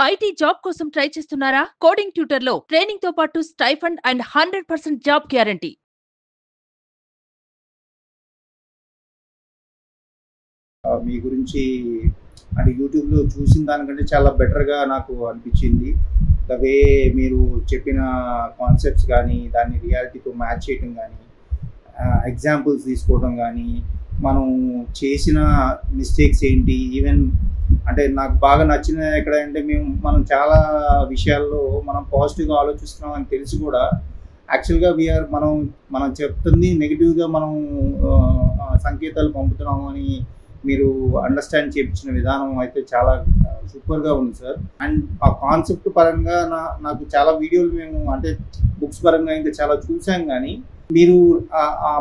IT job కోసం try చేస్తున్నారా? Coding ట్యూటర్లో ట్రైనింగ్తో పాటు స్టైఫండ్ అండ్ 100% జాబ్ గ్యారంటీ. మీ గురించి అంటే యూట్యూబ్లో చూసిన దానికంటే చాలా బెటర్గా నాకు అనిపించింది. ద వే మీరు చెప్పిన కాన్సెప్ట్స్ కానీ, దాన్ని రియాలిటీతో మ్యాచ్ చేయటం కానీ, ఎగ్జాంపుల్స్ తీసుకోవడం కానీ, మనం చేసిన మిస్టేక్స్ ఏంటి, ఈవెన్ అంటే నాకు బాగా నచ్చిన ఎక్కడంటే మనం చాలా విషయాల్లో మనం పాజిటివ్గా ఆలోచిస్తున్నాం అని తెలిసి కూడా యాక్చువల్గా మనం చెప్తుంది నెగిటివ్గా మనం సంకేతాలు పంపుతున్నాము అని మీరు అండర్స్టాండ్ చేయించిన విధానం అయితే చాలా సూపర్గా ఉంది సార్. అండ్ ఆ కాన్సెప్ట్ పరంగా నాకు చాలా వీడియోలు మేము అంటే బుక్స్ పరంగా ఇంకా చాలా చూసాం, కానీ మీరు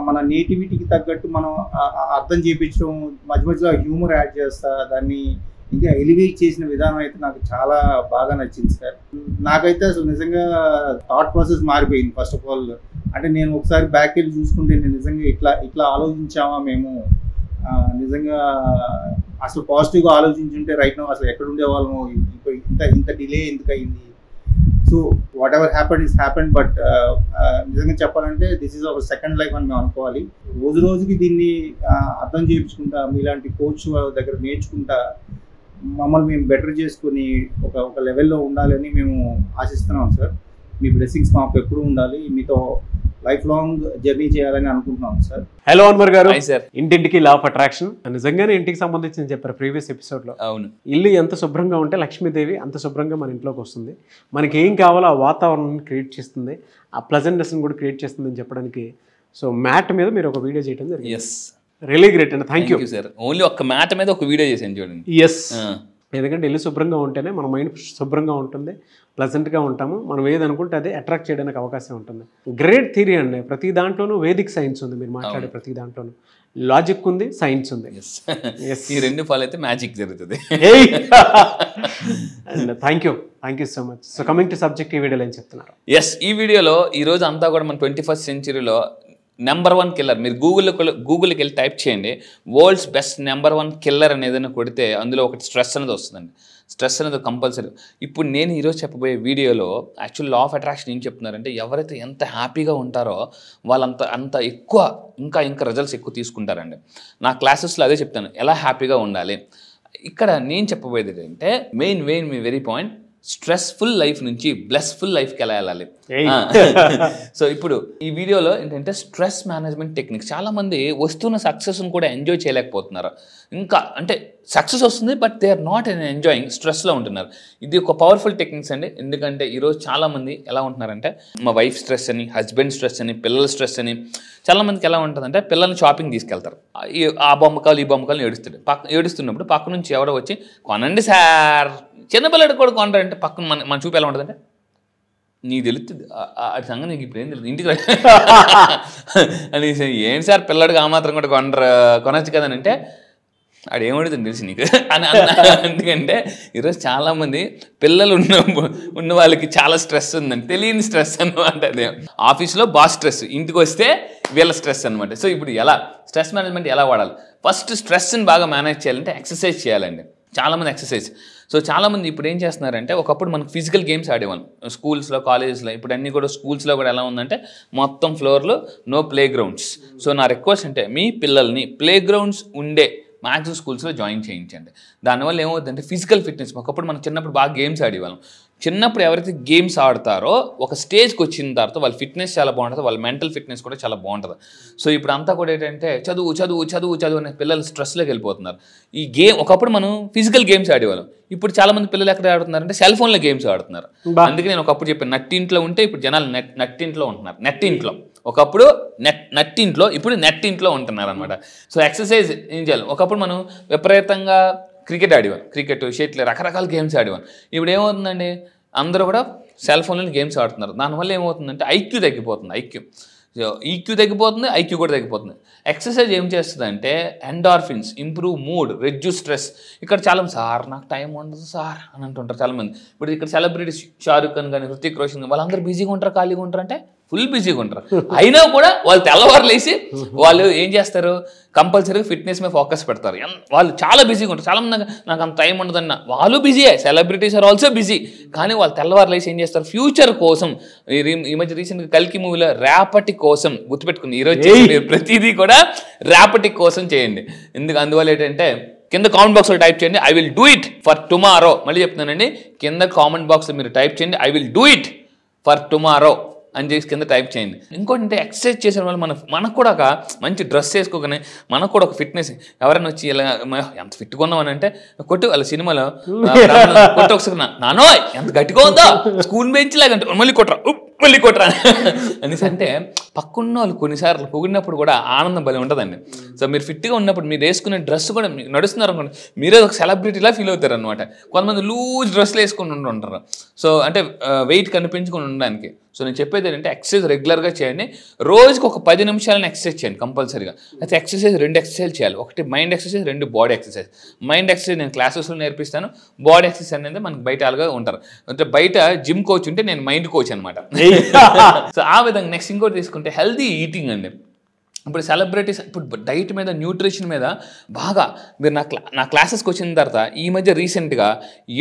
మన నేటివిటీకి తగ్గట్టు మనం అర్థం చేయించడం, మధ్య మధ్యలో హ్యూమర్ యాడ్ చేస్తా దాన్ని ఇంకా ఎలివేట్ చేసిన విధానం అయితే నాకు చాలా బాగా నచ్చింది సార్. నాకైతే అసలు నిజంగా థాట్ ప్రాసెస్ మారిపోయింది. ఫస్ట్ ఆఫ్ ఆల్ అంటే నేను ఒకసారి బ్యాక్ వెళ్ళి చూసుకుంటే నేను నిజంగా ఇట్లా ఆలోచించామా మేము, నిజంగా అసలు పాజిటివ్గా ఆలోచించుంటే రైట్ నౌ అసలు ఎక్కడ ఉండేవాళ్ళము, ఇంత డిలే ఎందుకు అయింది. So what ever happened is happened, but నిజంగా చెప్పాలంటే this is our second life అని మేము అనుకోవాలి. రోజు రోజుకి దీన్ని అర్థం చేయించుకుంటా, మీలాంటి కోచ్ దగ్గర నేర్చుకుంటా మమ్మల్ని మేము బెటర్ చేసుకుని ఒక లెవెల్లో ఉండాలని మేము ఆశిస్తున్నాం సార్. మీ బ్లెస్సింగ్స్ మాకు ఎప్పుడు ఉండాలి, మీతో లైఫ్ లాంగ్ జర్నీ చేయాలని అనుకుంటున్నాం సార్. హలో అన్వర్ గారు. ఇంటింటికి లా ఆఫ్ అట్రాక్షన్ నిజంగానే ఇంటికి సంబంధించి చెప్పారు ప్రీవియస్ ఎపిసోడ్లో. అవును, ఇల్లు ఎంత శుభ్రంగా ఉంటే లక్ష్మీదేవి అంత శుభ్రంగా మన ఇంట్లోకి వస్తుంది. మనకి ఏం కావాలో ఆ వాతావరణాన్ని క్రియేట్ చేస్తుంది, ఆ ప్లెజెంట్నెస్ని కూడా క్రియేట్ చేస్తుంది అని చెప్పడానికి సో మ్యాట్ మీద మీరు ఒక వీడియో చేయడం జరిగింది. ఎస్, రియలీ గ్రేట్ అండి. Thank you sir. ఓన్లీ ఒక్క మ్యాట్ మీద ఒక వీడియో చేశాను చూడండి. ఎస్, ఎందుకంటే ఇల్లు శుభ్రంగా ఉంటేనే మన మైండ్ శుభ్రంగా ఉంటుంది, ప్లెజెంట్గా ఉంటాము. మనం ఏది అనుకుంటే అదే అట్రాక్ట్ చేయడానికి అవకాశం ఉంటుంది. గ్రేట్ థియరీ అండి. ప్రతి దాంట్లోనూ వేదిక్ సైన్స్ ఉంది, మీరు మాట్లాడే ప్రతి దాంట్లోనూ లాజిక్ ఉంది, సైన్స్ ఉంది. ఈ రెండు ఫాలో అయితే మ్యాజిక్ జరుగుతుంది. Thank you so much. So coming to subject, ఈ వీడియోలో ఏం చెప్తున్నారు? ఎస్, ఈ వీడియోలో ఈరోజు అంతా కూడా మన 21st సెంచరీలో #1 కిల్లర్, మీరు గూగుల్కి వెళ్ళి టైప్ చేయండి వరల్డ్స్ బెస్ట్ #1 కిల్లర్ అని ఏదైనా కొడితే అందులో ఒకటి స్ట్రెస్ అనేది వస్తుందండి. స్ట్రెస్ అనేది కంపల్సరీ. ఇప్పుడు నేను ఈరోజు చెప్పబోయే వీడియోలో యాక్చువల్ లా ఆఫ్ అట్రాక్షన్ ఏం చెప్తున్నారంటే, ఎవరైతే ఎంత హ్యాపీగా ఉంటారో అంత ఎక్కువ ఇంకా రిజల్ట్స్ ఎక్కువ తీసుకుంటారండి. నా క్లాసెస్లో అదే చెప్తాను, ఎలా హ్యాపీగా ఉండాలి. ఇక్కడ నేను చెప్పబోయేది ఏంటంటే main very point, stressful life నుంచి బ్లెస్ఫుల్ లైఫ్కి ఎలా వెళ్ళాలి. సో ఇప్పుడు ఈ వీడియోలో ఏంటంటే స్ట్రెస్ మేనేజ్మెంట్ టెక్నిక్స్. చాలామంది వస్తున్న సక్సెస్ని కూడా ఎంజాయ్ చేయలేకపోతున్నారు. ఇంకా అంటే సక్సెస్ వస్తుంది but they are not enjoying, స్ట్రెస్లో ఉంటున్నారు. ఇది ఒక పవర్ఫుల్ టెక్నిక్స్ అండి. ఎందుకంటే ఈరోజు చాలామంది ఎలా ఉంటున్నారంటే, మా వైఫ్ స్ట్రెస్ అని, హస్బెండ్ స్ట్రెస్ అని, పిల్లల స్ట్రెస్ అని. చాలామందికి ఎలా ఉంటుందంటే, పిల్లల్ని షాపింగ్ తీసుకెళ్తారు, ఆ బొమ్మకాలు ఈ బొమ్మకాలు ఏడుస్తున్నప్పుడు పక్క నుంచి ఎవరో వచ్చి కొనండి సార్, చిన్నపిల్లడు కూడా కొనరంటే పక్కన మన చూపు ఎలా ఉంటుందంటే, నీకు తెలుస్తుంది అది సంగతి, నీకు ఇప్పుడు ఏం తెలుస్తుంది ఇంటికి అనేసి, ఏంటి సార్ పిల్లడికి ఆ మాత్రం కూడా కొనొచ్చు కదని అంటే అదేమడుతుంది తెలిసి నీకు అని ఎందుకంటే ఈరోజు చాలామంది పిల్లలు ఉన్న వాళ్ళకి చాలా స్ట్రెస్ ఉందండి, తెలియని స్ట్రెస్ అనమాట. అదే ఆఫీస్లో బాస్ స్ట్రెస్, ఇంటికి వస్తే వీళ్ళ స్ట్రెస్ అనమాట. సో ఇప్పుడు ఎలా స్ట్రెస్ మేనేజ్మెంట్ ఎలా వాడాలి? ఫస్ట్ స్ట్రెస్ని బాగా మేనేజ్ చేయాలంటే ఎక్సర్సైజ్ చేయాలండి. చాలామంది ఎక్సర్సైజ్. సో చాలామంది ఇప్పుడు ఏం చేస్తున్నారంటే, ఒకప్పుడు మనకు ఫిజికల్ గేమ్స్ ఆడేవాళ్ళం స్కూల్స్లో, కాలేజెస్లో. ఇప్పుడు అన్నీ కూడా స్కూల్స్లో కూడా ఎలా ఉందంటే మొత్తం ఫ్లోర్లో నో ప్లే గ్రౌండ్స్. సో నా రిక్వెస్ట్ అంటే, మీ పిల్లల్ని ప్లే గ్రౌండ్స్ ఉండే మ్యాక్సిమం స్కూల్స్లో జాయిన్ చేయించండి. దానివల్ల ఏమవుతుందంటే ఫిజికల్ ఫిట్నెస్. ఒకప్పుడు మనం చిన్నప్పుడు బాగా గేమ్స్ ఆడేవాళ్ళం. చిన్నప్పుడు ఎవరైతే గేమ్స్ ఆడతారో ఒక స్టేజ్కి వచ్చిన తర్వాత వాళ్ళ ఫిట్నెస్ చాలా బాగుంటుంది, వాళ్ళ మెంటల్ ఫిట్నెస్ కూడా చాలా బాగుంటుంది. సో ఇప్పుడు అంతా కూడా ఏంటంటే చదువు అనే పిల్లలు స్ట్రెస్లోకి వెళ్ళిపోతున్నారు. ఈ గేమ్ ఒకప్పుడు మనం ఫిజికల్ గేమ్స్ ఆడేవాళ్ళం, ఇప్పుడు చాలామంది పిల్లలు ఎక్కడ ఆడుతున్నారంటే సెల్ ఫోన్లో గేమ్స్ ఆడుతున్నారు. అందుకే నేను ఒకప్పుడు చెప్పాను, నట్టింట్లో ఉంటే ఇప్పుడు జనాలు నట్టింట్లో ఉంటున్నారు. నెట్టింట్లో ఒకప్పుడు నట్టింట్లో, ఇప్పుడు నెట్టింట్లో ఉంటున్నారు అనమాట. సో ఎక్సర్సైజ్ ఏం చేయాలి? ఒకప్పుడు మనం విపరీతంగా క్రికెట్ ఆడేవాళ్ళం, క్రికెట్, షటిల్, రకరకాల గేమ్స్ ఆడేవాళ్ళం. ఇప్పుడు ఏమవుతుందండి, అందరూ కూడా సెల్ ఫోన్లో గేమ్స్ ఆడుతున్నారు. దానివల్ల ఏమవుతుందంటే ఐక్యూ తగ్గిపోతుంది. ఈక్యూ తగ్గిపోతుంది, ఐక్యూ కూడా తగ్గిపోతుంది. ఎక్సర్సైజ్ ఏం చేస్తుందంటే endorphins, improve mood, reduce stress. ఇక్కడ చాలా సార్ నాకు టైం ఉండదు సార్ అని అంటుంటారు చాలామంది. ఇప్పుడు ఇక్కడ సెలబ్రిటీస్ షారుఖ్ ఖాన్ కానీ, హృతిక్ రోషన్ కానీ, వాళ్ళందరూ బిజీగా ఉంటారు, ఖాళీగా ఉంటారు అంటే ఫుల్ బిజీగా ఉంటారు. అయినా కూడా వాళ్ళు తెల్లవారు లేసి వాళ్ళు ఏం చేస్తారు, కంపల్సరీగా ఫిట్నెస్ మీద ఫోకస్ పెడతారు. వాళ్ళు చాలా బిజీగా ఉంటారు. చాలా మంది నాకు అంత టైం ఉండదన్న వాళ్ళు బిజీయే, సెలబ్రిటీస్ ఆర్ ఆల్సో బిజీ. కానీ వాళ్ళు తెల్లవారు లేసి ఏం చేస్తారు, ఫ్యూచర్ కోసం. ఈ మధ్య రీసెంట్గా కల్కి మూవీలో రేపటి కోసం గుర్తుపెట్టుకుని ఈరోజు ప్రతిదీ కూడా రేపటి కోసం చేయండి. అందువల్ల ఏంటంటే కింద కామెంట్ బాక్స్లో టైప్ చేయండి I will do it for tomorrow. మళ్ళీ చెప్తున్నానండి, కింద కామెంట్ బాక్స్లో మీరు టైప్ చేయండి I will do it for tomorrow అని చేసి కింద టైప్ చేయండి. ఇంకోటి అంటే ఎక్సర్సైజ్ చేసిన వాళ్ళు మనకు కూడా ఒక మంచి డ్రెస్ వేసుకోగానే మనకు కూడా ఒక ఫిట్నెస్, ఎవరైనా వచ్చి ఇలా ఎంత ఫిట్గా ఉన్నామని అంటే కొట్టు వాళ్ళ సినిమాలో కొట్టు ఒకసారి నానో ఎంత గట్టిగా ఉందో స్కూల్ బెంచ్ లాగంటే మళ్ళీ కొట్టరా అనేసి అంటే పక్కన్న వాళ్ళు కొన్నిసార్లు పొగిడినప్పుడు కూడా ఆనందం భలే ఉంటుందండి. సో మీరు ఫిట్గా ఉన్నప్పుడు మీరు వేసుకునే డ్రెస్ కూడా నడుస్తున్నారు అనుకోండి, మీరే ఒక సెలబ్రిటీలా ఫీల్ అవుతారు అనమాట. కొంతమంది లూజ్ డ్రెస్లు వేసుకుని ఉంటారు, సో అంటే వెయిట్ కనిపించుకొని ఉండడానికి. సో నేను చెప్పేది ఏంటంటే ఎక్సర్సైజ్ రెగ్యులర్గా చేయండి. రోజుకి ఒక 10 నిమిషాలను ఎక్సర్సైజ్ చేయండి కంపల్సరీగా. అయితే ఎక్సర్సైజ్ 2 ఎక్సర్సైజ్ చేయాలి. ఒకటి mind exercise, 2 body exercise. Mind exercise నేను క్లాసెస్లో నేర్పిస్తాను. బాడీ ఎక్సర్సైజ్ అనేది మనకి బయట అలాగా ఉంటారు. అంటే బయట జిమ్ కోచ్ ఉంటే నేను మైండ్ కోచ్ అనమాట. సో ఆ విధంగా నెక్స్ట్ ఇంకోటి తీసుకుంటే హెల్తీ ఈటింగ్ అండి. ఇప్పుడు సెలబ్రిటీస్ ఇప్పుడు డైట్ మీద న్యూట్రిషన్ మీద బాగా మీరు నా క్లాసెస్కి వచ్చిన తర్వాత ఈ మధ్య రీసెంట్గా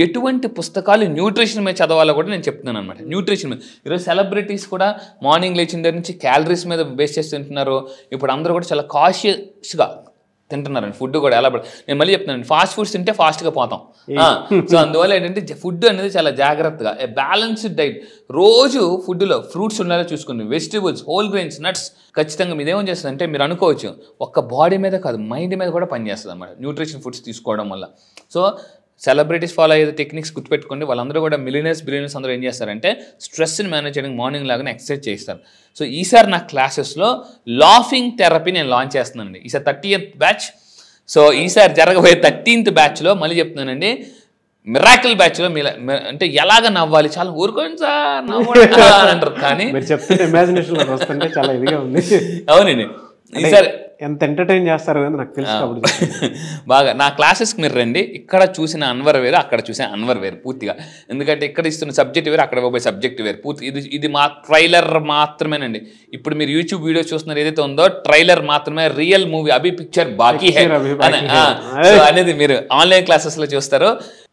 ఎటువంటి పుస్తకాలు న్యూట్రిషన్ మీద చదవాలో కూడా నేను చెప్తున్నాను అనమాట. న్యూట్రిషన్ మీద ఈరోజు సెలబ్రిటీస్ కూడా మార్నింగ్ లేచిన దగ్గర నుంచి క్యాలరీస్ మీద బేస్ చేసి తింటున్నారు. ఇప్పుడు అందరూ కూడా చాలా కాషియస్గా తింటున్నారండి. ఫుడ్ కూడా ఎలా నేను మళ్ళీ చెప్తున్నాను, ఫాస్ట్ ఫుడ్స్ తింటే ఫాస్ట్గా పోతాం. సో అందువల్ల ఏంటంటే ఫుడ్ అనేది చాలా జాగ్రత్తగా బ్యాలెన్స్డ్ డైట్. రోజు ఫుడ్లో ఫ్రూట్స్ ఉండాలో చూసుకోండి, వెజిటేబుల్స్, హోల్ గ్రెయిన్స్, నట్స్. ఖచ్చితంగా మీదేమని చేస్తుంది అంటే మీరు అనుకోవచ్చు ఒక్క బాడీ మీద కాదు మైండ్ మీద కూడా పనిచేస్తుంది అన్నమాట న్యూట్రిషన్ ఫుడ్స్ తీసుకోవడం వల్ల. సో సెలబ్రిటీస్ ఫాలో అయ్యే టెక్నిక్స్ గుర్తుపెట్టుకోండి. వాళ్ళందరూ కూడా బిలియనర్స్ అందరూ ఏం చేస్తారంటే స్ట్రెస్ని మేనేజ్ చేయడానికి మార్నింగ్ లాగానే ఎక్సర్సైజ్ చేస్తారు. సో ఈసారి నా క్లాసెస్లో లాఫింగ్ థెరపీ నేను లాంచ్ చేస్తున్నానండి. ఈసారి 30th బ్యాచ్. సో ఈసారి జరగబోయే 13th బ్యాచ్లో మళ్ళీ చెప్తున్నానండి, మిరాకిల్ బ్యాచ్లో అంటే ఎలాగ నవ్వాలి, చాలా ఊరుకోండి సార్ నవ్వండి అంటారు. కానీ అవునండి ఈసారి ఎంత ఎంటర్టైన్ చేస్తారు కదా నాకు తెలుసు. బాగా నా క్లాసెస్కి మీరు రండి. ఇక్కడ చూసిన అన్వర్ వేరు, అక్కడ చూసిన అన్వర్ వేరు పూర్తిగా. ఎందుకంటే ఇక్కడ ఇస్తున్న సబ్జెక్ట్ వేరు, అక్కడ పోయే సబ్జెక్ట్ వేరు పూర్తి. ఇది మా ట్రైలర్ మాత్రమేనండి. ఇప్పుడు మీరు యూట్యూబ్ వీడియో చూస్తున్నారు ఏదైతే ఉందో ట్రైలర్ మాత్రమే. రియల్ మూవీ అభి పిక్చర్ బాకీ హై అనేది మీరు ఆన్లైన్ క్లాసెస్లో చూస్తారు.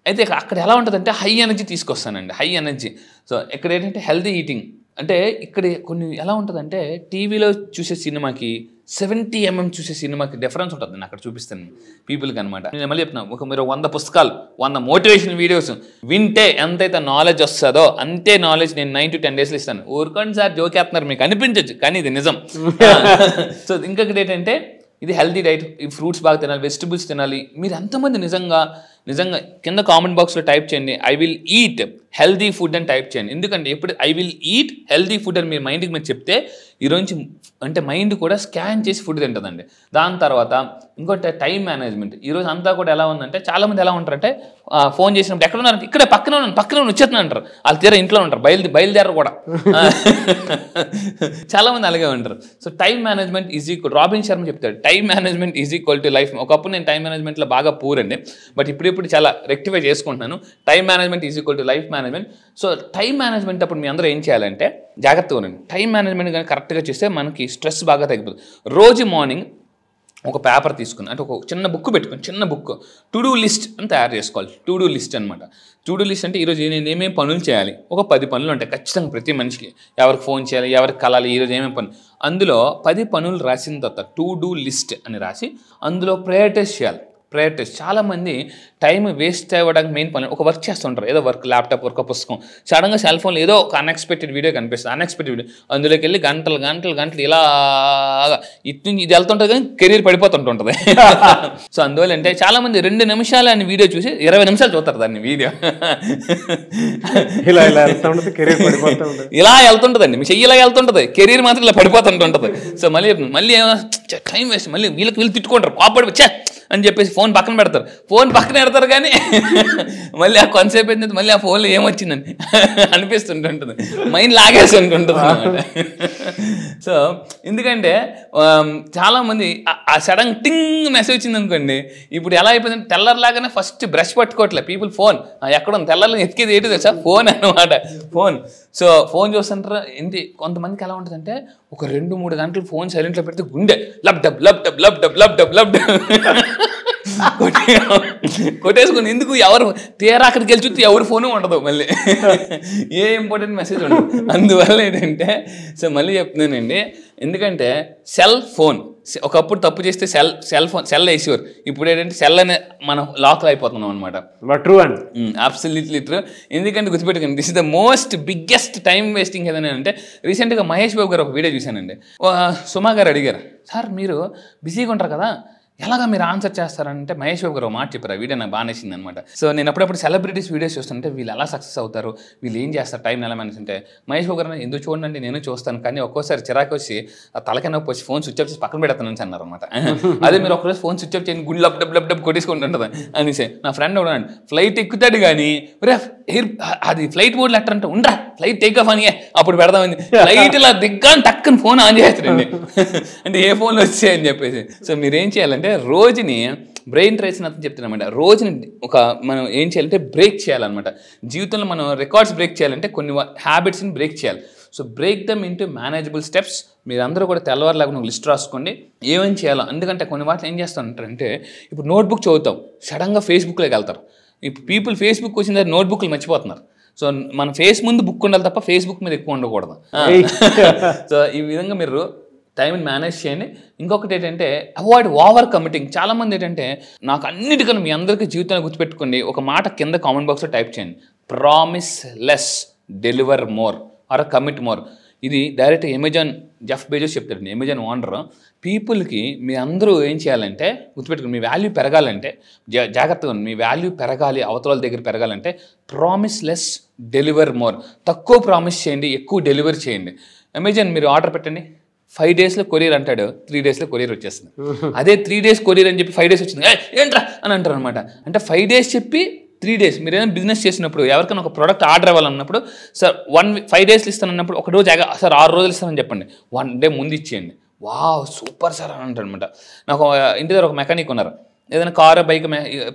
అయితే అక్కడ ఎలా ఉంటుందంటే హై ఎనర్జీ తీసుకొస్తానండి, హై ఎనర్జీ. సో ఇక్కడ ఏంటంటే హెల్తీ ఈటింగ్. అంటే ఇక్కడ కొన్ని ఎలా ఉంటుందంటే టీవీలో చూసే సినిమాకి 70 mm చూసే సినిమాకి డిఫరెన్స్ ఉంటుంది. నేను అక్కడ చూపిస్తాను పీపుల్కి అనమాట. నేను మళ్ళీ చెప్తున్నాను, మీరు 100 పుస్తకాలు, 100 మోటివేషన్ వీడియోస్ వింటే ఎంతైతే నాలెడ్జ్ వస్తుందో అంతే నాలెడ్జ్ నేను 9 to 10 daysలో ఇస్తాను. ఊరుకోండి సార్ జోకేస్తున్నారు మీకు అనిపించవచ్చు, కానీ ఇది నిజం. సో ఇంకొకటి ఏంటంటే ఇది హెల్తీ డైట్. ఈ ఫ్రూట్స్ బాగా తినాలి, వెజిటబుల్స్ తినాలి. మీరు ఎంతమంది నిజంగా కింద కామెంట్ బాక్స్లో టైప్ చేయండి I will eat healthy food అని టైప్ చేయండి. ఎందుకంటే ఎప్పుడు I will eat healthy food అని మీరు మైండ్కి మీరు చెప్తే ఈరోజు అంటే మైండ్ కూడా స్కాన్ చేసి ఫుడ్ తింటుందండి. దాని తర్వాత ఇంకోటి టైం మేనేజ్మెంట్. ఈరోజు అంతా కూడా ఎలా ఉందంటే చాలామంది ఎలా ఉంటారంటే ఫోన్ చేసినప్పుడు ఎక్కడ ఉన్నారంటే ఇక్కడే పక్కన వచ్చేస్తున్నా అంటారు. వాళ్ళు తీరా ఇంట్లో ఉంటారు, బయలుదేరరు కూడా. చాలామంది అలాగే ఉంటారు. So time management is equal, Robin Sharma చెప్తాడు time management is equal to life. ఒకప్పుడు నేను టైం మేనేజ్మెంట్లో బాగా పూర్ అండి, బట్ ఇప్పుడు చాలా రెక్టిఫై చేసుకుంటున్నాను. Time management is equal to life management. So time management అప్పుడు మీ అందరూ ఏం చేయాలంటే జాగ్రత్తగా ఉండండి. టైం మేనేజ్మెంట్ కానీ కరెక్ట్గా చేస్తే మనకి స్ట్రెస్ బాగా తగ్గిపోతుంది. రోజు మార్నింగ్ ఒక పేపర్ తీసుకుని అంటే ఒక చిన్న బుక్ పెట్టుకుని, చిన్న బుక్ టు డూ లిస్ట్ అని తయారు చేసుకోవాలి. టు డూ లిస్ట్ అనమాట. టు డూ లిస్ట్ అంటే ఈరోజు నేను ఏమేమి పనులు చేయాలి, ఒక 10 పనులు ఉంటాయి ఖచ్చితంగా ప్రతి మనిషికి. ఎవరికి ఫోన్ చేయాలి, ఎవరికి కలాలి, ఈరోజు ఏమేమి పనులు, అందులో 10 పనులు రాసిన తర్వాత టు డూ లిస్ట్ అని రాసి అందులో ప్రయారిటైజ్ చేయాలి. చాలామంది టైం వేస్ట్ అవ్వడానికి మెయిన్ పని ఒక వర్క్ చేస్తుంటారు, ఏదో వర్క్, ల్యాప్టాప్ వర్క్, పుస్తకం. సడన్గా సెల్ ఫోన్లో ఏదో ఒక అన్ఎక్స్పెక్టెడ్ వీడియో కనిపిస్తుంది, అన్ఎక్స్పెక్టెడ్ వీడియో. అందులోకి వెళ్ళి గంటలు ఇలాగా ఇది వెళ్తుంటుంది కానీ కెరీర్ పడిపోతుంటుంది. సో అందువల్ల అంటే చాలామంది 2 నిమిషాలు అని వీడియో చూసి 20 నిమిషాలు చూస్తారు దాన్ని వీడియో. ఇలా వెళ్తుంటుందండి, మీ చెయ్యి ఇలా వెళ్తుంటుంది, కెరీర్ మాత్రం ఇలా పడిపోతుంటుంది. సో మళ్ళీ టైం వేస్ట్, మళ్ళీ వీళ్ళు తిట్టుకుంటారు, కోపడి అని చెప్పేసి ఫోన్ పక్కన పెడతారు కానీ మళ్ళీ ఆ కొంతసేపు ఏంటంటే మళ్ళీ ఆ ఫోన్లో ఏమొచ్చిందని అనిపిస్తుంటుంటుంది, మైండ్ లాగేసి ఉంటుంది అనమాట. సో ఎందుకంటే చాలామంది ఆ సడన్ టింగ్ మెసేజ్ వచ్చింది అనుకోండి, ఇప్పుడు ఎలా అయిపోయిందంటే తెల్లర్లాగానే ఫస్ట్ బ్రష్ పట్టుకోవట్లే పీపుల్, ఫోన్ ఎక్కడ ఉంది తెల్లర్లు ఎతికేది ఏంటి తెలుసా, ఫోన్ అనమాట, ఫోన్. సో ఫోన్ చూస్తుంటారా ఏంటి, కొంతమందికి ఎలా ఉంటుందంటే ఒక 2-3 గంటలు ఫోన్ సైలెంట్లో పెడితే గుండె lub dub lub dub lub dub lub dub lub dub కొట్టేసుకుని ఎందుకు ఎవరు తీరా అక్కడికి వెళ్ళి చూస్తే ఎవరి ఫోను ఉండదు, మళ్ళీ ఏ ఇంపార్టెంట్ మెసేజ్ ఉండదు. అందువల్ల ఏంటంటే సో మళ్ళీ చెప్తున్నానండి, ఎందుకంటే సెల్ ఫోన్ ఒకప్పుడు తప్పు చేస్తే సెల్ వేసేవారు, ఇప్పుడు ఏంటంటే సెల్ అనే మనం లాక్లో అయిపోతున్నాం అనమాట. True and absolutely true. ఎందుకంటే గుర్తుపెట్టుకోండి, this is the most biggest time wasting ఏదైనా అంటే, రీసెంట్గా మహేష్ బాబు గారు ఒక వీడియో చూశానండి. సుమా గారు అడిగారు, సార్ మీరు బిజీగా ఉంటారు కదా, ఎలాగా మీరు ఆన్సర్ చేస్తారంటే మహేష్ బాబు గారు ఒక మాట చెప్పారు, ఆ వీడియో నాకు బాగా నచ్చింది అనమాట. సో నేను అప్పుడప్పుడు సెలబ్రిటీస్ వీడియోస్ చూస్తుంటే వీళ్ళు ఎలా సక్సెస్ అవుతారు, వీళ్ళు ఏం చేస్తారు, టైం ఎలా మేనేజ్ అంటే మహేష్ బాబు గారు ఎందుకు చూడండి నేను చూస్తాను, కానీ ఒక్కోసారి చిరాకు వచ్చి ఆ తలకి నొప్పి వచ్చి ఫోన్ స్విచ్ ఆఫ్ చేసి పక్కన పెడతాను అని అన్నారు అనమాట. అదే మీరు ఒకరోజు ఫోన్ స్విచ్ ఆఫ్ చేయండి గుండె లబ్ డబ్ లబ్ డబ్ కొట్టేసుకుంటూ ఉంటుంది అనేసి. నా ఫ్రెండ్ ఉన్నాడు, ఫ్లైట్ ఎక్కుతాడు కానీ అది ఫ్లైట్ మోడ్లో ఎట్టంటే ఉండరా ఫ్లైట్ టేక్ ఆఫ్ అని అప్పుడు పెడదామని, ఫ్లైట్ ఇలా దిగ్గాని టక్కని ఫోన్ ఆన్ చేస్తాడండి, అంటే ఏ ఫోన్లో వచ్చాయని చెప్పేసి. సో మీరు ఏం చేయాలంటే రోజుని బ్రెయిన్ ట్రేస్ అని చెప్తున్నామంట, రోజుని మనం ఏం చేయాలంటే బ్రేక్ చేయాలన్నమాట. జీవితంలో మనం రికార్డ్స్ బ్రేక్ చేయాలంటే కొన్ని హ్యాబిట్స్ని బ్రేక్ చేయాలి. So break dum into manageable steps. మీరందరూ కూడా తెల్లవారులాగా నువ్వు లిస్ట్ రాసుకోండి ఏమేమి చేయాలో. ఎందుకంటే కొన్ని వాటిని ఏం చేస్తానంటే, ఇప్పుడు నోట్బుక్ చదువుతాం, సడన్గా ఫేస్బుక్లోకి వెళ్తారు. ఇప్పుడు పీపుల్ ఫేస్బుక్ వచ్చిన దగ్గర నోట్బుక్లు మర్చిపోతున్నారు. సో మన ఫేస్ ముందు బుక్ ఉండాలి తప్ప ఫేస్బుక్ మీద ఎక్కువ ఉండకూడదు. సో ఈ విధంగా మీరు టైంని మేనేజ్ చేయండి. ఇంకొకటి ఏంటంటే అవాయిడ్ ఓవర్ కమిటింగ్. చాలామంది ఏంటంటే, నాకు అన్నిటికన్నా మీ అందరికీ జీవితాన్ని గుర్తుపెట్టుకోండి, ఒక మాట కింద కామెంట్ బాక్స్లో టైప్ చేయండి, promise less deliver more or commit more. ఇది డైరెక్ట్ అమెజాన్ జెఫ్ బెజోస్ చెప్తాడండి, అమెజాన్ ఓనర్. పీపుల్కి మీ అందరూ ఏం చేయాలంటే గుర్తుపెట్టుకుని, మీ వాల్యూ పెరగాలంటే జాగ్రత్తగా మీ వాల్యూ పెరగాలి, అవతల దగ్గర పెరగాలంటే ప్రామిస్ లెస్ డెలివర్ మోర్. తక్కువ ప్రామిస్ చేయండి, ఎక్కువ డెలివర్ చేయండి. అమెజాన్ మీరు ఆర్డర్ పెట్టండి, 5 డేస్లో కొరియర్ అంటాడు, 3 డేస్లో కొరియర్ వచ్చేస్తుంది. అదే 3 డేస్ కొరియర్ అని చెప్పి 5 డేస్ వచ్చింది ఏంట్రా అని అంటారు అనమాట. అంటే 5 డేస్ చెప్పి 3 డేస్. మీరు ఏదైనా బిజినెస్ చేసినప్పుడు ఎవరికైనా ఒక ప్రోడక్ట్ ఆర్డర్ ఇవ్వాలన్నప్పుడు, సార్ 5 డేస్లు ఇస్తానన్నప్పుడు ఒక రోజు సార్ 6 రోజులు ఇస్తానని చెప్పండి, 1 డే ముందు ఇచ్చేయండి. వావ్ సూపర్ సార్ అని అంటారు అనమాట. నాకు ఇంటి దగ్గర ఒక మెకానిక్ ఉన్నారు, ఏదైనా కారు బైక్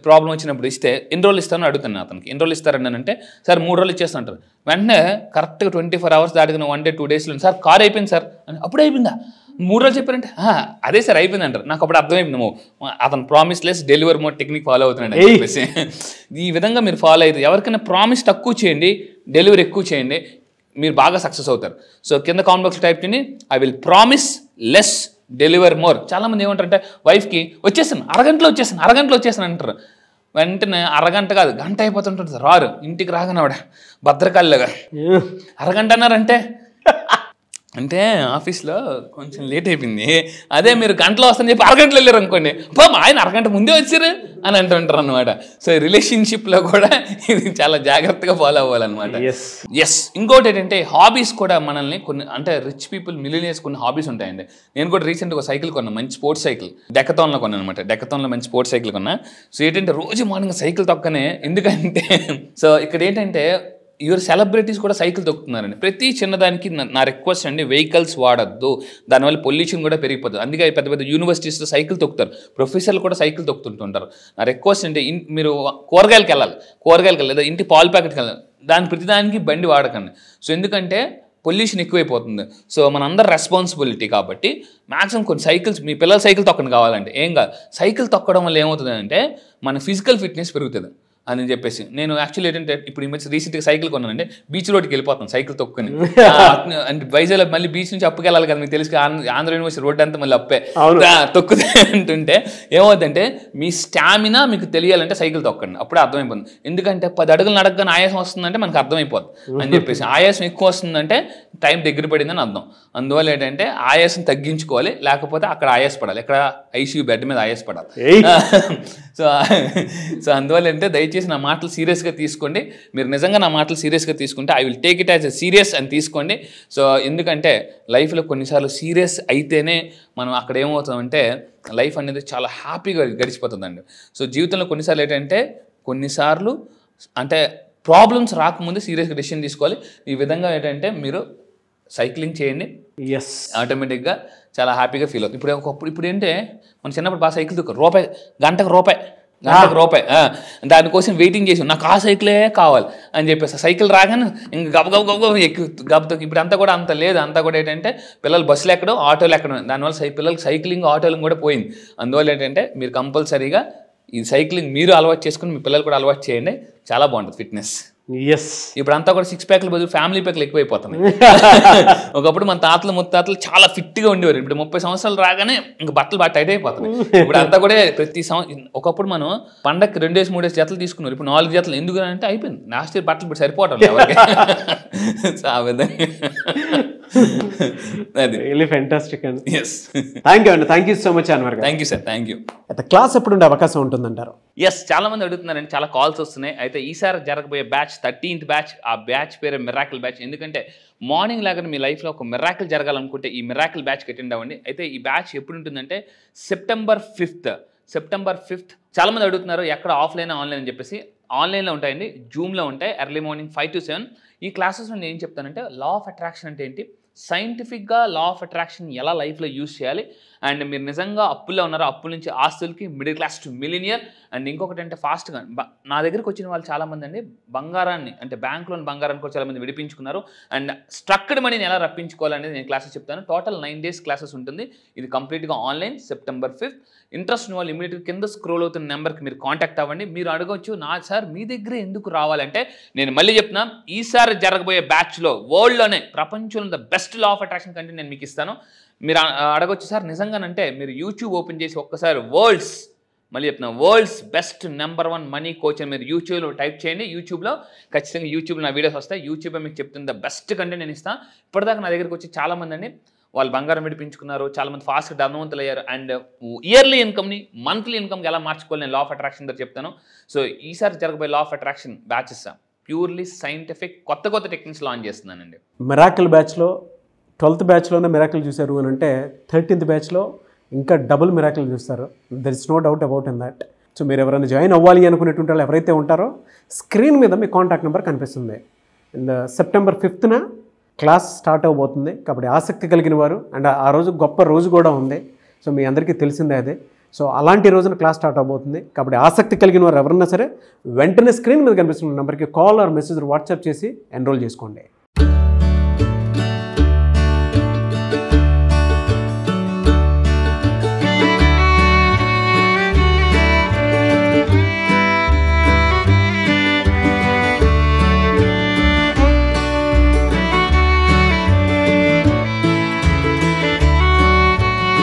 ప్రాబ్లం వచ్చినప్పుడు ఇస్తే ఎన్ని రోజులు ఇస్తానని అడుగుతాను అతనికి. ఎన్ని రోజులు ఇస్తారని అంటే, సార్ 3 రోజులు ఇచ్చేస్తుంటారు. వెంటనే కరెక్ట్గా 24 అవర్స్ దాటిన 1 డే 2 డేస్లో సార్ కార్ అయిపోయింది సార్ అని. అప్పుడే అయిపోయిందా, 3 రోజులు చెప్పారంటే అదే సార్ అయిపోయింది అంటారు. నాకు అప్పుడు అర్థమైపోయింది, అతను promise less deliver more technique follow అవుతున్నాడు అని చెప్పేసి. ఈ విధంగా మీరు ఫాలో అయితే ఎవరికైనా ప్రామిస్ తక్కువ చేయండి, డెలివరీ ఎక్కువ చేయండి, మీరు బాగా సక్సెస్ అవుతారు. సో కింద కామెంట్ బాక్స్లో టైప్ చేయండి, I will promise less deliver more. చాలామంది ఏమంటారంటే వైఫ్కి వచ్చేసాను అరగంటలో వచ్చేసాను అంటారు. వెంటనే అరగంట కాదు గంట అయిపోతుంటుంది సార్, రారు. ఇంటికి రాగానే ఆవిడ భద్రకాళిలాగా అరగంట అన్నారంటే అంటే ఆఫీస్లో కొంచెం లేట్ అయిపోయింది, అదే మీరు గంటలో వస్తాను చెప్పి అరగంటలో వెళ్ళారు అనుకోండి, ఆయన అరగంట ముందే వచ్చారు అని అంటుంటారు అనమాట. సో రిలేషన్షిప్లో కూడా ఇది చాలా జాగ్రత్తగా ఫాలో అవ్వాలన్నమాట. ఎస్. ఇంకోటి ఏంటంటే హాబీస్ కూడా మనల్ని కొన్ని, అంటే రిచ్ పీపుల్ మిలియనియర్స్ కొన్ని హాబీస్ ఉంటాయండి. నేను కూడా రీసెంట్గా ఒక సైకిల్ కొన్నా, మంచి స్పోర్ట్స్ సైకిల్, డెకథాన్లో కొన్నాను అనమాట. డెకథాన్లో మంచి స్పోర్ట్స్ సైకిల్ కొన్నా. సో ఏంటంటే రోజు మార్నింగ్ సైకిల్ తొక్కనే. ఎందుకంటే సో ఇక్కడ ఏంటంటే యువర్ సెలబ్రిటీస్ కూడా సైకిల్ తొక్కుతున్నారండి. ప్రతి చిన్నదానికి నా రిక్వెస్ట్ అండి, వెహికల్స్ వాడద్దు, దానివల్ల పొల్యూషన్ కూడా పెరిగిపోతుంది. అందుకే పెద్ద పెద్ద యూనివర్సిటీస్లో సైకిల్ తొక్కుతారు, ప్రొఫెసర్లు కూడా సైకిల్ తొక్కుతుంటుంటారు. నా రిక్వెస్ట్ అంటే మీరు కూరగాయలకి వెళ్ళాలి లేదా ఇంటి పాలు ప్యాకెట్కి వెళ్ళాలి, ప్రతిదానికి బండి వాడకండి. సో ఎందుకంటే పొల్యూషన్ ఎక్కువైపోతుంది. సో మనందరూ రెస్పాన్సిబిలిటీ కాబట్టి మ్యాక్సిమం కొన్ని సైకిల్స్, మీ పిల్లల సైకిల్ తొక్కని కావాలంటే ఏం కాదు, సైకిల్ తొక్కడం వల్ల ఏమవుతుంది అంటే మన ఫిజికల్ ఫిట్నెస్ పెరుగుతుంది అని చెప్పేసి. నేను యాక్చువల్లీ ఏంటంటే ఇప్పుడు ఈ మధ్య రీసెంట్గా సైకిల్ కొన్నానంటే బీచ్ రోడ్కి వెళ్ళిపోతాను సైకిల్ తొక్కుని. అంటే వైజాగ్ మళ్ళీ బీచ్ నుంచి అప్పుకి వెళ్ళాలి కదా, మీకు తెలుసు ఆంధ్ర యూనివర్సిటీ రోడ్ అంతా మళ్ళీ అప్పే తొక్కుతే అంటుంటే ఏమవుతుందంటే మీ స్టామినా మీకు తెలియాలంటే సైకిల్ తొక్కండి, అప్పుడే అర్థమైపోతుంది. ఎందుకంటే 10 అడుగులు నడకగానే ఆయాసం వస్తుందంటే మనకు అర్థమైపోతుంది అని చెప్పేసి. ఆయాసం ఎక్కువ వస్తుందంటే టైం దగ్గర పడిందని అర్థం. అందువల్ల ఏంటంటే ఆయాసం తగ్గించుకోవాలి, లేకపోతే అక్కడ ఆయాసపడాలి, ఇక్కడ ఐసీయూ బెడ్ మీద ఆయాసపడాలి. సో అందువల్ల అంటే దయచేసి నా మాటలు సీరియస్గా తీసుకోండి. మీరు నిజంగా నా మాటలు సీరియస్గా తీసుకుంటే I will take it as a serious అని తీసుకోండి. సో ఎందుకంటే లైఫ్లో కొన్నిసార్లు సీరియస్ అయితేనే మనం అక్కడ ఏమవుతామంటే లైఫ్ అనేది చాలా హ్యాపీగా గడిచిపోతుందండి. సో జీవితంలో కొన్నిసార్లు ఏంటంటే అంటే ప్రాబ్లమ్స్ రాకముందే సీరియస్గా డెసిషన్ తీసుకోవాలి. ఈ విధంగా ఏంటంటే మీరు సైక్లింగ్ చేయండి, ఆటోమేటిక్గా చాలా హ్యాపీగా ఫీల్ అవుతుంది. ఇప్పుడు ఏంటంటే మన చిన్నప్పుడు బాగా సైకిల్ గంటకు రూపాయి గంటకు రూపాయి. దానికోసం వెయిటింగ్ చేసి నాకు ఆ సైకిలే కావాలి అని చెప్పేసి సైకిల్ రాగానే ఇంక గబగబ గబతో. ఇప్పుడు అంతా కూడా అంత లేదు. అంతా కూడా ఏంటంటే పిల్లలు బస్సులు ఎక్కడం, ఆటోలు ఎక్కడం. దానివల్ల పిల్లలకి సైక్లింగ్, ఆటోలు కూడా పోయింది. అందువల్ల ఏంటంటే మీరు కంపల్సరీగా ఈ సైక్లింగ్ మీరు అలవాటు చేసుకుని మీ పిల్లలు కూడా అలవాటు చేయండి. చాలా బాగుంటుంది ఫిట్నెస్. ఇప్పుడు అంతా కూడా 6 ప్యాక్ల బదులు ఫ్యామిలీ ప్యాక్లు ఎక్కువైపోతున్నాయి. ఒకప్పుడు మన తాతలు ముత్తాతలు చాలా ఫిట్గా ఉండేవారు. ఇప్పుడు 30 సంవత్సరాలు రాగానే ఇంకా బట్టలు బాగా టైట్ అయిపోతున్నాయి. ఇప్పుడు అంతా కూడా ప్రతి ఒకప్పుడు మనం పండగకి 2-3 జతలు తీసుకున్నారు. ఇప్పుడు 4 జతలు. ఎందుకు అంటే అయిపోయింది. లాస్ట్ ఇయర్ బట్టలు ఇప్పుడు సరిపోవటం ఎవరికి. ఆ విధంగా క్లాస్ ఎప్పుడు ఉండే అవకాశం ఉంటుందంటారు? చాలా మంది అడుగుతున్నారండి, చాలా కాల్స్ వస్తున్నాయి. అయితే ఈసారి జరగబోయే బ్యాచ్ 13th బ్యాచ్. ఆ బ్యాచ్ పేరు మిరాకిల్ బ్యాచ్. ఎందుకంటే మార్నింగ్ లాగానే మీ లైఫ్లో ఒక మిరాకిల్ జరగాలనుకుంటే ఈ మిరాకిల్ బ్యాచ్కి అటెండ్ అవ్వండి. అయితే ఈ బ్యాచ్ ఎప్పుడు ఉంటుందంటే సెప్టెంబర్ 5th. చాలా మంది అడుగుతున్నారు ఎక్కడ ఆఫ్లైన్ ఆన్లైన్ అని చెప్పేసి. ఆన్లైన్లో ఉంటాయండి, జూమ్లో ఉంటాయి. Early morning 5 to 7. ఈ క్లాసెస్లో నేను ఏం చెప్తానంటే లా ఆఫ్ అట్రాక్షన్ అంటే ఏంటి, సైంటిఫిక్గా లా ఆఫ్ అట్రాక్షన్ ఎలా లైఫ్లో యూజ్ చేయాలి, అండ్ మీరు నిజంగా అప్పుల్లో ఉన్నారో అప్పుల నుంచి ఆస్తులకి, middle class to millionaire. And ఇంకొకటి అంటే ఫాస్ట్గా నా దగ్గరికి వచ్చిన వాళ్ళు చాలామంది అండి బంగారాన్ని, అంటే బ్యాంక్లోని బంగారాన్ని కూడా చాలామంది విడిపించుకున్నారు. అండ్ స్ట్రక్డ్ మనీని ఎలా రప్పించుకోవాలనేది నేను క్లాసెస్ చెప్తాను. టోటల్ 9 days క్లాసెస్ ఉంటుంది. ఇది కంప్లీట్గా ఆన్లైన్. September 5th. ఇంట్రెస్ట్ ఉన్న వాళ్ళు ఇమీడియట్గా కింద స్క్రోల్ అవుతున్న నెంబర్కి మీరు కాంటాక్ట్ అవ్వండి. మీరు అడగవచ్చు సార్ మీ దగ్గరే ఎందుకు రావాలంటే, నేను మళ్ళీ చెప్తున్నా, ఈసారి జరగబోయే బ్యాచ్లో వరల్డ్లోనే ప్రపంచంలో the best law of attraction content నేను మీకు ఇస్తాను. మీరు అడగొచ్చు సార్ నిజంగానంటే మీరు యూట్యూబ్ ఓపెన్ చేసి ఒక్కసారి world's best number 1 money coach అని మీరు యూట్యూబ్లో టైప్ చేయండి. యూట్యూబ్లో ఖచ్చితంగా యూట్యూబ్లో నా వీడియోస్ వస్తాయి. యూట్యూబ్ మీకు చెప్తుంది ద బెస్ట్ కంటెంట్ నేను ఇస్తాను. ఇప్పటిదాకా నా దగ్గరికి వచ్చి చాలామంది అండి వాళ్ళు బంగారం విడిపించుకున్నారు, చాలామంది ఫాస్ట్గా ధనవంతులు అయ్యారు. అండ్ ఇయర్లీ ఇన్కమ్ని మంత్లీ ఇన్కమ్కి ఎలా మార్చుకోవాలి నేను లా ఆఫ్ అట్రాక్షన్ దగ్గర చెప్తాను. సో ఈసారి జరగబోయే law of attraction batches purely scientific కొత్త టెక్నిక్స్ లాంచ్ చేస్తున్నానండి. మిరాకిల్ బ్యాచ్లో 12th బ్యాచ్లోనే మిరాకిల్ చూశారు అని అంటే 13th బ్యాచ్లో ఇంకా డబుల్ మిరాకిల్ చూస్తారు. There is no doubt about in that. So మీరు ఎవరైనా జాయిన్ అవ్వాలి అనుకునేటువంటి వాళ్ళు ఎవరైతే ఉంటారో స్క్రీన్ మీద మీ కాంటాక్ట్ నెంబర్ కనిపిస్తుంది. And September 5th class start అవబోతుంది. కాబట్టి ఆసక్తి కలిగిన వారు, అండ్ ఆ రోజు గొప్ప రోజు కూడా ఉంది. సో మీ అందరికీ తెలిసిందే అదే. సో అలాంటి రోజున క్లాస్ స్టార్ట్ అవబోతుంది. కాబట్టి ఆసక్తి కలిగిన వారు ఎవరన్నా సరే వెంటనే స్క్రీన్ మీద కనిపిస్తున్న నెంబర్కి కాల్ ఆర్ మెసేజ్ వాట్సాప్ చేసి ఎన్రోల్ చేసుకోండి.